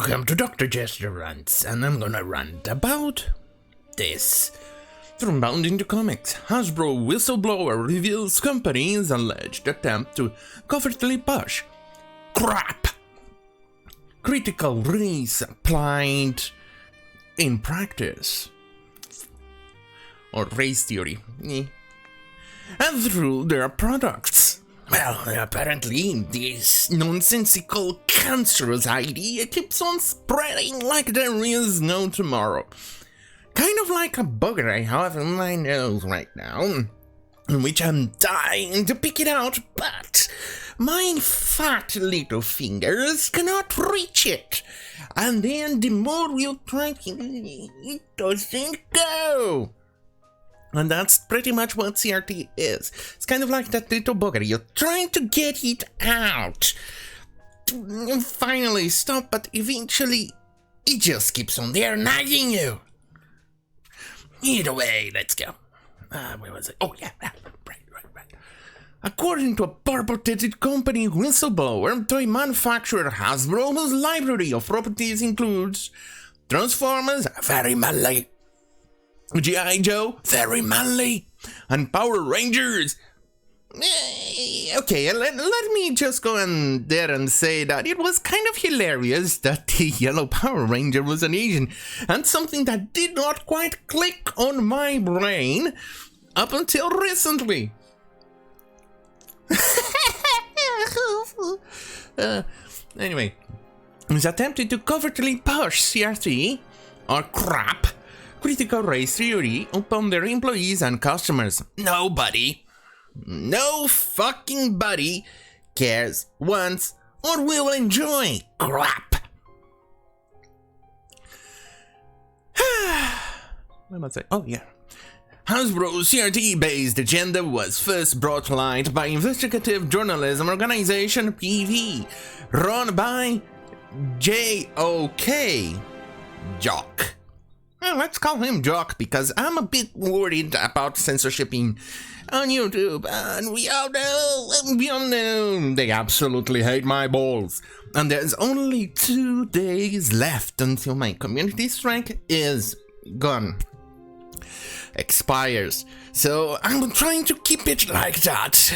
Welcome to Dr. Jester Rants, and I'm gonna rant about this. From Bound into Comics, Hasbro whistleblower reveals company's alleged attempt to covertly push crap. Critical race applied in practice. Or race theory. And through their products. Well, apparently, this nonsensical, cancerous idea keeps on spreading like there is no tomorrow. Kind of like a bugger I have in my nose right now, in which I'm dying to pick it out, but my fat little fingers cannot reach it. And then the more you try, it doesn't go. And that's pretty much what CRT is. It's kind of like that little bugger. You're trying to get it out. Finally stop, but eventually it just keeps on there nagging you. Either way, let's go. Where was it? Oh, yeah, right. According to a purported company whistleblower, toy manufacturer Hasbro, whose library of properties includes Transformers, very manly, G.I. Joe, very manly, and Power Rangers. Okay, let me just go in there and say that it was kind of hilarious that the yellow Power Ranger was an Asian, and something that did not quite click on my brain up until recently. Anyway, he's attempted to covertly push CRT, or crap, critical race theory upon their employees and customers. Nobody, no fucking buddy cares, wants, or will enjoy crap. What am I saying? Oh, yeah. Hasbro's CRT-based agenda was first brought to light by investigative journalism organization PV, run by JOK, Jock. Well, let's call him Jock because I'm a bit worried about censorship on YouTube, and we all know they absolutely hate my balls. And there's only 2 days left until my community strike is gone. Expires. So I'm trying to keep it like that.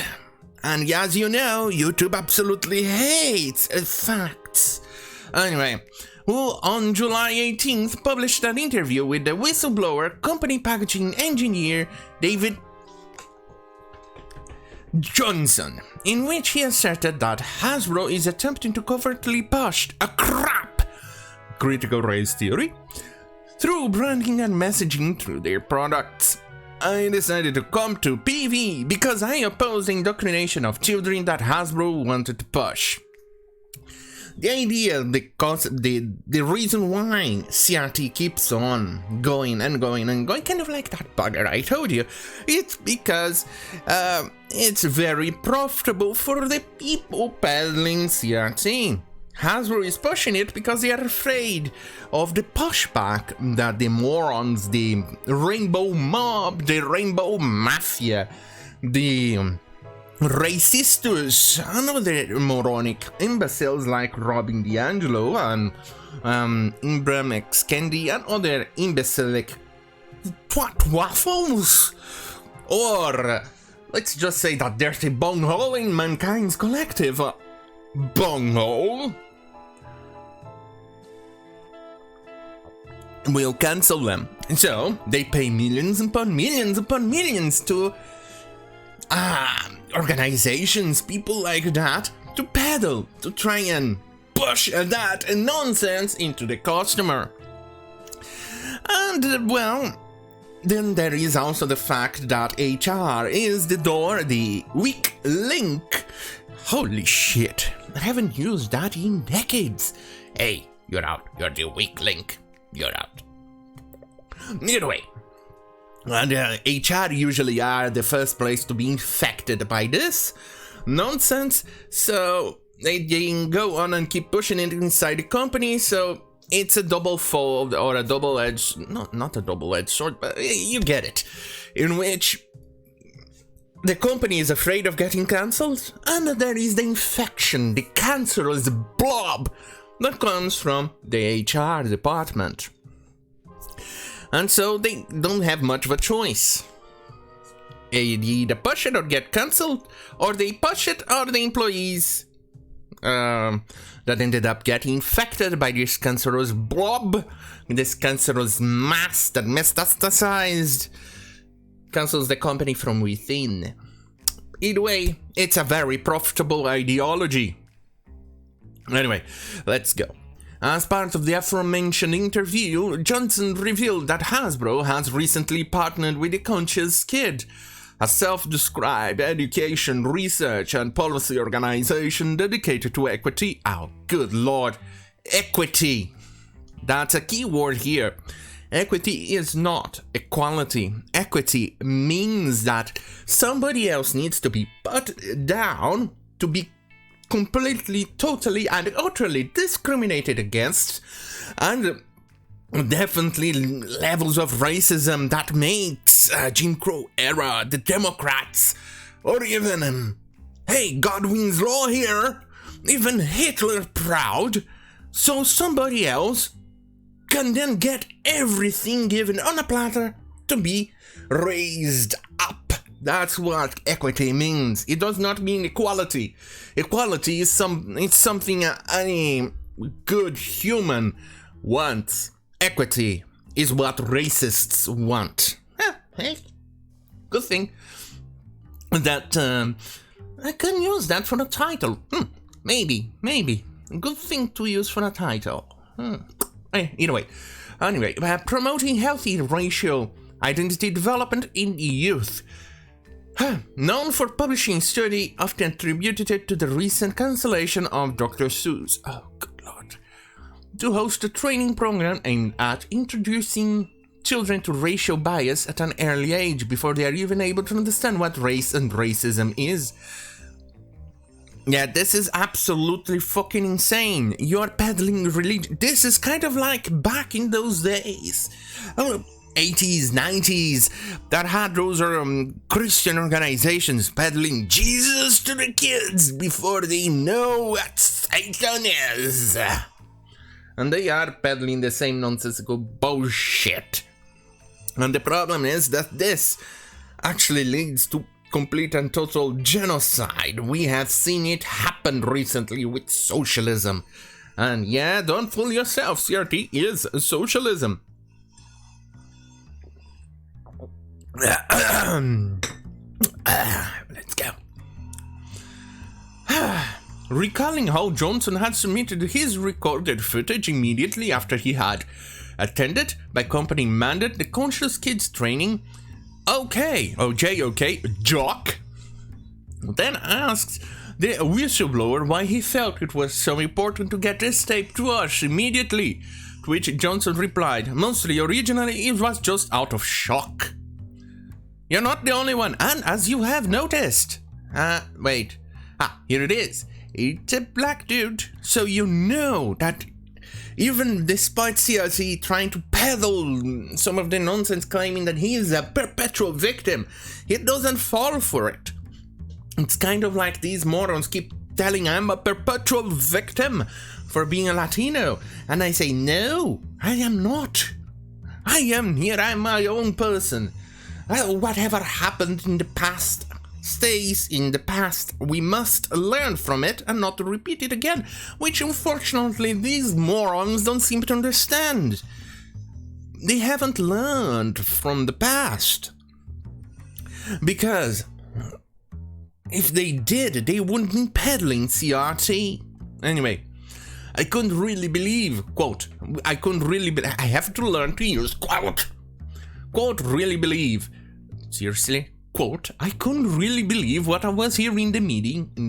And as you know, YouTube absolutely hates facts. Anyway, who on July 18th published an interview with the whistleblower company packaging engineer David Johnson, in which he asserted that Hasbro is attempting to covertly push a crap critical race theory through branding and messaging through their products. I decided to come to PV because I oppose the indoctrination of children that Hasbro wanted to push. The idea, the concept, the reason why CRT keeps on going and going and going, kind of like that bugger I told you, it's because it's very profitable for the people peddling CRT. Hasbro is pushing it because they are afraid of the pushback that the morons, the rainbow mob, the rainbow mafia, the racistas, and other moronic imbeciles like Robin DiAngelo and Ibram X. Kendi and other imbecilic twat waffles, or let's just say that dirty bunghole in mankind's collective bunghole, will cancel them. So they pay millions upon millions to organizations, people like that, to peddle, to try and push that nonsense into the customer. And well, then there is also the fact that HR is the weak link. Holy shit, I haven't used that in decades. Hey, you're out, you're the weak link, you're out. Either way, and HR usually are the first place to be infected by this nonsense, so they can go on and keep pushing it inside the company, so it's a double fold, or a double-edged, not a double-edged sword, but you get it, in which the company is afraid of getting cancelled, and there is the infection, the cancerous blob that comes from the HR department. And so they don't have much of a choice. They either push it or get cancelled, or they push it or the employees that ended up getting infected by this cancerous blob, this cancerous mass that metastasized, cancels the company from within. Either way, it's a very profitable ideology. Anyway, let's go. As part of the aforementioned interview, Johnson revealed that Hasbro has recently partnered with the Conscious Kid, a self-described education, research, and policy organization dedicated to equity. Oh, good lord. Equity. That's a key word here. Equity is not equality. Equity means that somebody else needs to be put down, to be completely, totally, and utterly discriminated against, and definitely levels of racism that makes Jim Crow era, the Democrats, or even, hey, Godwin's Law here, even Hitler proud, so somebody else can then get everything given on a platter to be raised up. That's what equity means. It does not mean equality. Equality is something any good human wants. Equity is what racists want. Hey, good thing that I can use that for a title. Maybe. Good thing to use for a title. Either way. Anyway, promoting healthy racial identity development in youth. Known for publishing a study often attributed to the recent cancellation of Dr. Seuss. Oh, good lord. To host a training program aimed at introducing children to racial bias at an early age before they are even able to understand what race and racism is. Yeah, this is absolutely fucking insane. You're peddling religion. This is kind of like back in those days. 80s, 90s, that had those Christian organizations peddling Jesus to the kids before they know what Satan is. And they are peddling the same nonsensical bullshit. And the problem is that this actually leads to complete and total genocide. We have seen it happen recently with socialism. And yeah, don't fool yourself, CRT is socialism. Let's go. Recalling how Johnson had submitted his recorded footage immediately after he had attended by company mandate the Conscious Kids training, Jock then asked the whistleblower why he felt it was so important to get this tape to us immediately, to which Johnson replied, mostly originally it was just out of shock. You're not the only one, and as you have noticed. Here it is. It's a black dude, so you know that even despite CRT trying to peddle some of the nonsense claiming that he is a perpetual victim, he doesn't fall for it. It's kind of like these morons keep telling I'm a perpetual victim for being a Latino, and I say no, I am not. I am here, I'm my own person. Whatever happened in the past stays in the past. We must learn from it and not repeat it again, which unfortunately these morons don't seem to understand. They haven't learned from the past. Because if they did, they wouldn't be peddling CRT. Anyway, I couldn't really believe, I have to learn to use really believe. Seriously, I couldn't really believe what I was hearing in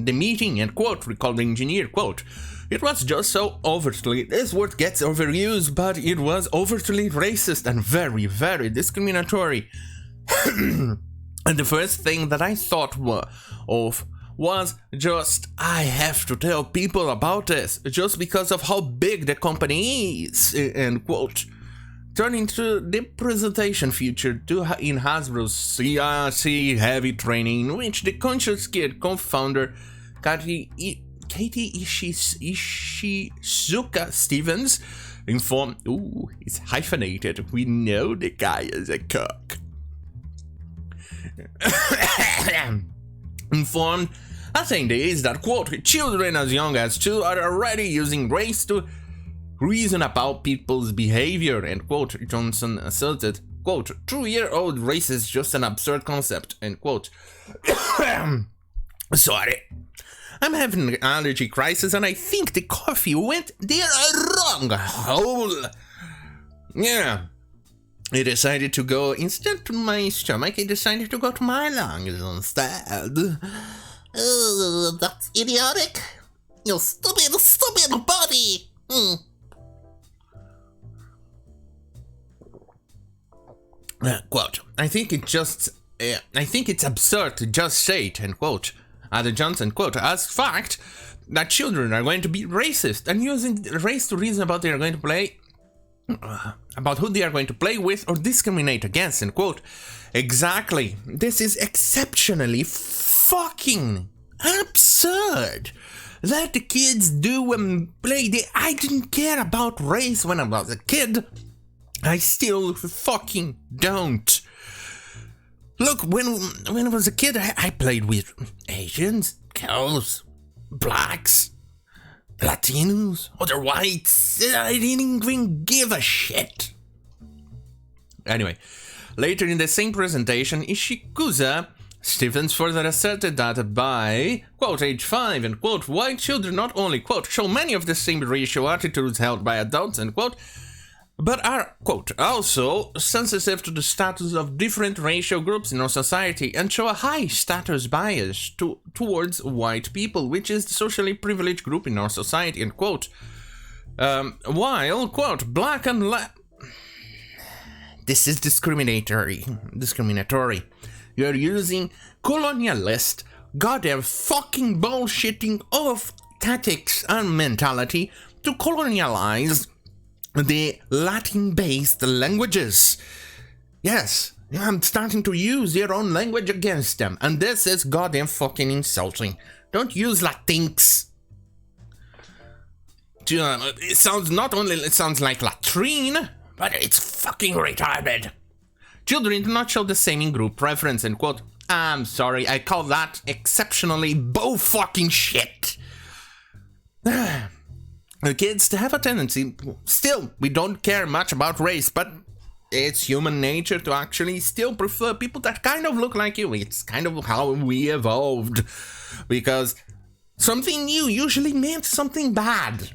the meeting, and recalled the engineer, it was just so overtly, this word gets overused, but it was overtly racist and very, very discriminatory. And the first thing that I thought of was just, I have to tell people about this, just because of how big the company is, end quote. Turning to the presentation featured in Hasbro's CRT heavy training, in which the Conscious Kid co-founder Kathy Katie Ishizuka Stevens informed, ooh, it's hyphenated, we know the guy is a cook. Informed attendees that, quote, children as young as 2 are already using race to reason about people's behavior, end quote. Johnson asserted, quote, 2-year-old race is just an absurd concept, end quote. Sorry. I'm having an allergy crisis and I think the coffee went there wrong hole. Yeah. I decided to go instead to my stomach, I decided to go to my lungs instead. Oh, that's idiotic. You stupid body. Quote, I think it's absurd to just say it, end quote. Added Johnson, quote, as fact that children are going to be racist and using race to reason about they are going to play about who they are going to play with or discriminate against, end quote. Exactly. This is exceptionally fucking absurd. Let the kids do and play. I didn't care about race when I was a kid. I still fucking don't. Look, when I was a kid, I played with Asians, girls, blacks, Latinos, other whites. I didn't even give a shit. Anyway, later in the same presentation, Ishikuza Stevens further asserted that by, quote, age 5, and quote, white children not only, quote, show many of the same racial attitudes held by adults, end quote, but are, quote, also sensitive to the status of different racial groups in our society and show a high status bias towards white people, which is the socially privileged group in our society, end quote. While, quote, black and this is discriminatory. You're using colonialist, goddamn fucking bullshitting of tactics and mentality to colonialize the Latin-based languages. Yes, I'm starting to use your own language against them, and this is goddamn fucking insulting. Don't use Latinx. It sounds like latrine, but it's fucking retarded. Children do not show the same in-group preference, end quote. I'm sorry, I call that exceptionally bull-fucking shit. The kids have a tendency, still, we don't care much about race, but it's human nature to actually still prefer people that kind of look like you. It's kind of how we evolved, because something new usually meant something bad.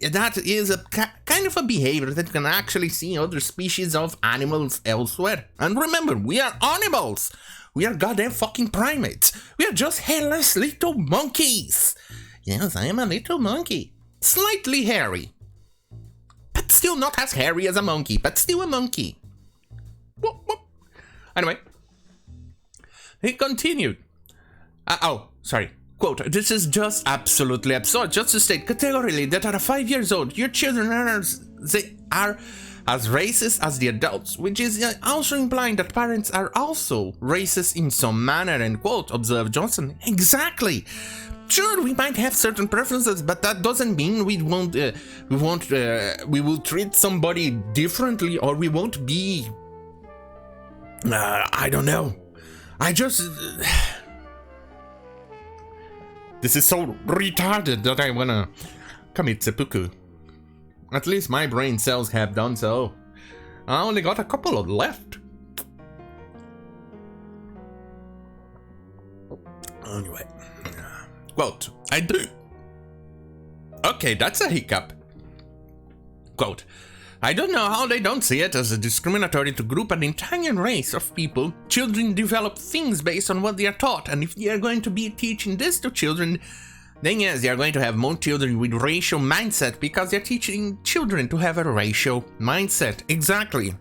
That is a kind of a behavior that you can actually see in other species of animals elsewhere. And remember, we are animals. We are goddamn fucking primates. We are just hairless little monkeys. Yes, I am a little monkey. Slightly hairy. But still not as hairy as a monkey, but still a monkey. Whoop, whoop. Anyway. He continued. Sorry. Quote, this is just absolutely absurd. Just to state categorically that at 5 years old, your children are as racist as the adults, which is also implying that parents are also racist in some manner, end quote, observed Johnson. Exactly. Sure, we might have certain preferences, but that doesn't mean we will treat somebody differently, or we won't be, I don't know. This is so retarded that I wanna commit seppuku. At least my brain cells have done so. I only got a couple of left. Anyway. Quote, I do. Okay, that's a hiccup. Quote, I don't know how they don't see it as a discriminatory to group an entire race of people. Children develop things based on what they are taught, and if they are going to be teaching this to children, then yes, they are going to have more children with racial mindset because they're teaching children to have a racial mindset. Exactly.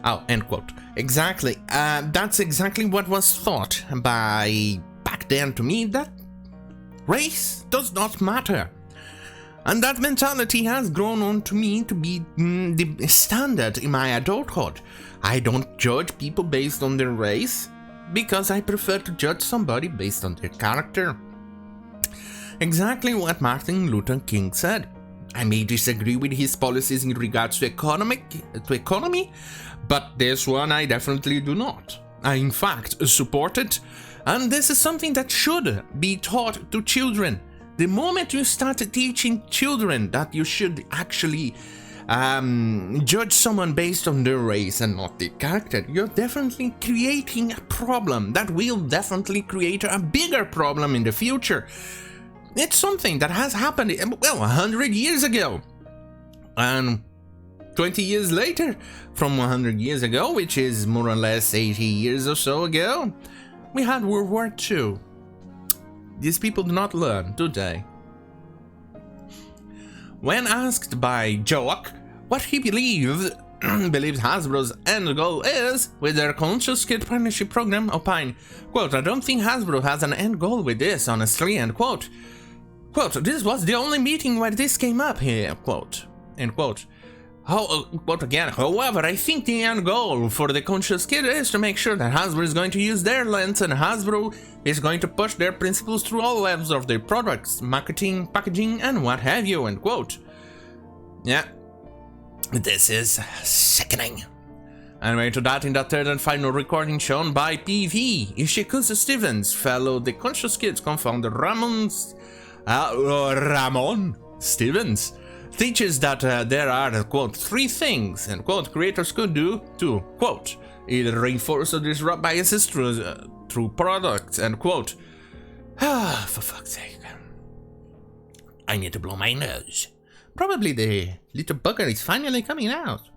Oh, end quote. Exactly. That's exactly what was thought by back then to me, that race does not matter. And that mentality has grown on to me to be the standard in my adulthood. I don't judge people based on their race because I prefer to judge somebody based on their character. exactly what Martin Luther King said. I may disagree with his policies in regards to economy, but this one I definitely do not. I in fact support it, and this is something that should be taught to children. The moment you start teaching children that you should actually judge someone based on their race and not their character, you're definitely creating a problem that will definitely create a bigger problem in the future. It's something that has happened, well, 100 years ago. And 20 years later, from 100 years ago, which is more or less 80 years or so ago, we had World War II. These people do not learn, do they? When asked by Joak what he believes Hasbro's end goal is with their Conscious Kid Partnership Program, opine, quote, I don't think Hasbro has an end goal with this, honestly, end quote. Quote, this was the only meeting where this came up here, quote, end quote. Quote again, however, I think the end goal for the Conscious Kid is to make sure that Hasbro is going to use their lens and Hasbro is going to push their principles through all levels of their products, marketing, packaging, and what have you, end quote. Yeah, this is sickening. Anyway, to that, in the third and final recording shown by PV, Ishikusa Stevens, fellow The Conscious Kids co-founder Ramon Stevens, teaches that there are, quote, 3 things, end quote, creators could do to, quote, either reinforce or disrupt biases through products, end quote. Ah, for fuck's sake. I need to blow my nose. Probably the little bugger is finally coming out.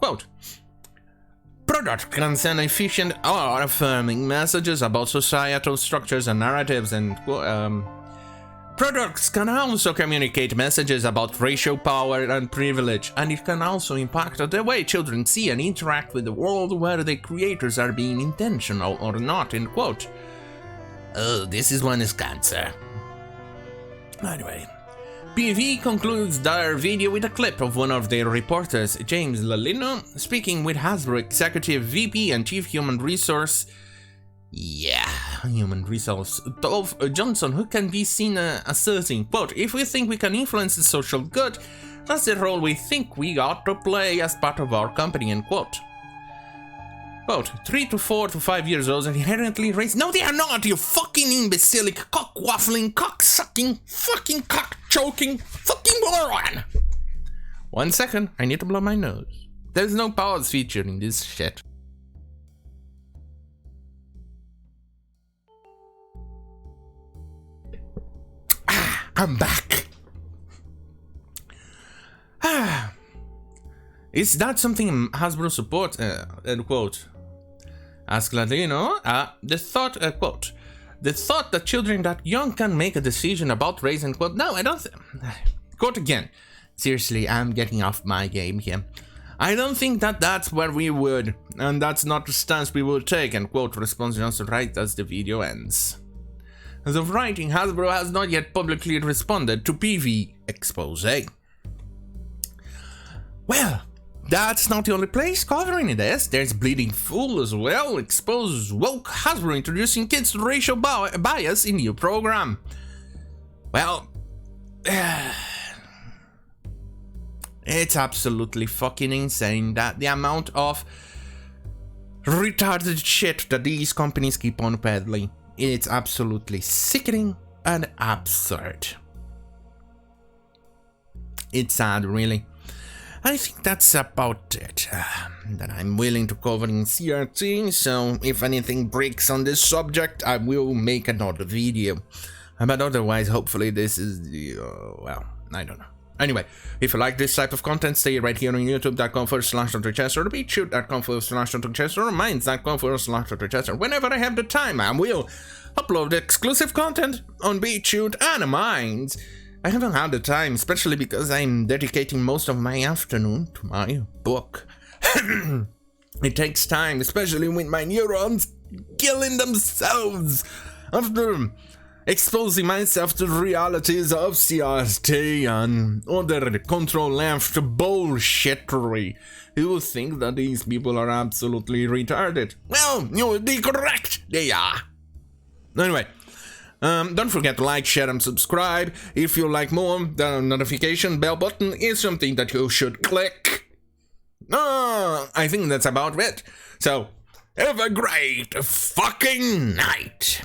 Quote, products can send efficient or affirming messages about societal structures and narratives, and products can also communicate messages about racial power and privilege, and it can also impact the way children see and interact with the world, whether the creators are being intentional or not, end quote. Oh, this is one is cancer. Anyway, PV concludes their video with a clip of one of their reporters, James Lalino, speaking with Hasbro Executive VP and Chief Human Resource Dolph Johnson, who can be seen asserting, quote, if we think we can influence the social good, that's the role we think we ought to play as part of our company, end quote. Quote, 3 to 4 to 5 years old are inherently racist. No, they are not, you fucking imbecilic, cock-waffling, cock-sucking, fucking cock-choking, fucking moron! 1 second, I need to blow my nose. There's no pause feature in this shit. I'm back. Is that something Hasbro supports? End quote. Ask Ladino. The thought, quote, the thought that children that young can make a decision about race, end quote. No, I don't. Quote again. Seriously, I'm getting off my game here. I don't think that that's where we would, and that's not the stance we would take, end quote. Response Johnson right as the video ends. As of writing, Hasbro has not yet publicly responded to PV expose. Well, that's not the only place covering this. There's Bleeding Fool as well. Expose woke Hasbro introducing kids to racial bias in new program. Well, it's absolutely fucking insane that the amount of retarded shit that these companies keep on peddling. It's absolutely sickening and absurd. It's sad, really. I think that's about it that I'm willing to cover in CRT, so if anything breaks on this subject, I will make another video. But otherwise, hopefully this is the, well, I don't know. Anyway, if you like this type of content, stay right here on youtube.com/DrChester, or BeatShoot.com/DrChester, or Minds.com/DrChester. Whenever I have the time, I will upload exclusive content on BeatShoot and Minds. I haven't had the time, especially because I'm dedicating most of my afternoon to my book. It takes time, especially with my neurons killing themselves after exposing myself to the realities of CRT and other control-left bullshittery. You think that these people are absolutely retarded? Well, you would be correct, they are. Anyway, Don't forget to like, share, and subscribe. If you like more, the notification bell button is something that you should click. I think that's about it. So, have a great fucking night.